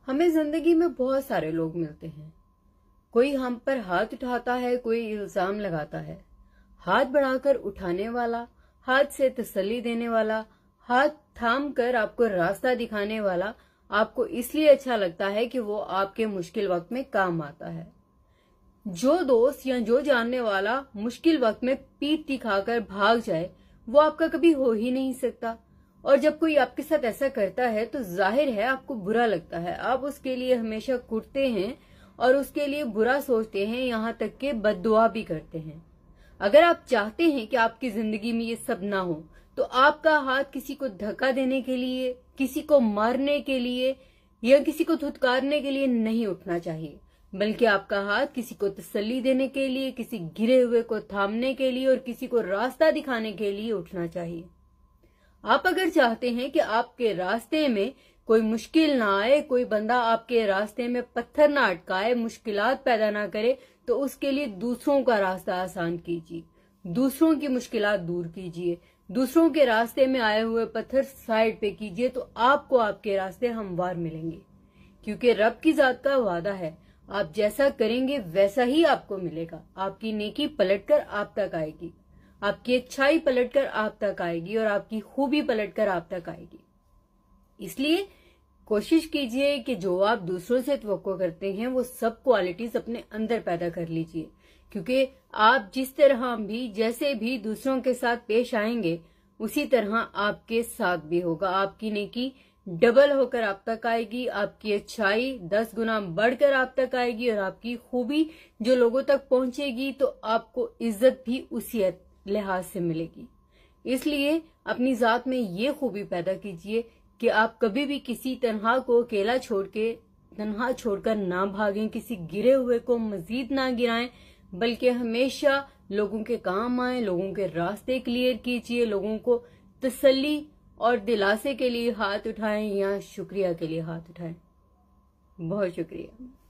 हमें जिंदगी में बहुत सारे लोग मिलते हैं। कोई हम पर हाथ उठाता है, कोई इल्जाम लगाता है। हाथ बढ़ाकर उठाने वाला, हाथ से तसल्ली देने वाला, हाथ थाम कर आपको रास्ता दिखाने वाला आपको इसलिए अच्छा लगता है कि वो आपके मुश्किल वक्त में काम आता है। जो दोस्त या जो जानने वाला मुश्किल वक्त में पीठ दिखाकर भाग जाए वो आपका कभी हो ही नहीं सकता। और जब कोई आपके साथ ऐसा करता है तो जाहिर है आपको बुरा लगता है। आप उसके लिए हमेशा कुटते हैं और उसके लिए बुरा सोचते हैं, यहाँ तक के बद्दुआ भी करते हैं। अगर आप चाहते हैं कि आपकी जिंदगी में ये सब ना हो तो आपका हाथ किसी को धक्का देने के लिए, किसी को मारने के लिए या किसी को धुतकारने के लिए नहीं उठना चाहिए, बल्कि आपका हाथ किसी को तसल्ली देने के लिए, किसी गिरे हुए को थामने के लिए और किसी को रास्ता दिखाने के लिए उठना चाहिए। आप अगर चाहते हैं कि आपके रास्ते में कोई मुश्किल ना आए, कोई बंदा आपके रास्ते में पत्थर ना अटकाए, मुश्किलात पैदा ना करे, तो उसके लिए दूसरों का रास्ता आसान कीजिए, दूसरों की मुश्किलात दूर कीजिए, दूसरों के रास्ते में आए हुए पत्थर साइड पे कीजिए, तो आपको आपके रास्ते हमवार मिलेंगे। क्योंकि रब की जात का वादा है, आप जैसा करेंगे वैसा ही आपको मिलेगा। आपकी नेकी पलटकर आप तक आएगी, आपकी अच्छाई पलटकर आप तक आएगी और आपकी खूबी पलटकर आप तक आएगी। इसलिए कोशिश कीजिए कि जो आप दूसरों से तवक्को करते हैं वो सब क्वालिटीज अपने अंदर पैदा कर लीजिए। क्योंकि आप जिस तरह भी, जैसे भी दूसरों के साथ पेश आएंगे उसी तरह आपके साथ भी होगा। आपकी नेकी डबल होकर आप तक आएगी, आपकी अच्छाई 10 गुना बढ़कर आप तक आएगी और आपकी खूबी जो लोगों तक पहुंचेगी तो आपको इज्जत भी उसी लिहाज से मिलेगी। इसलिए अपनी जात में ये खूबी पैदा कीजिए कि आप कभी भी किसी तन्हा को अकेला तन्हा छोड़कर ना भागें, किसी गिरे हुए को मजीद ना गिराएं, बल्कि हमेशा लोगों के काम आए, लोगों के रास्ते क्लियर कीजिए, लोगों को तसल्ली और दिलासे के लिए हाथ उठाएं या शुक्रिया के लिए हाथ उठाएं। बहुत शुक्रिया।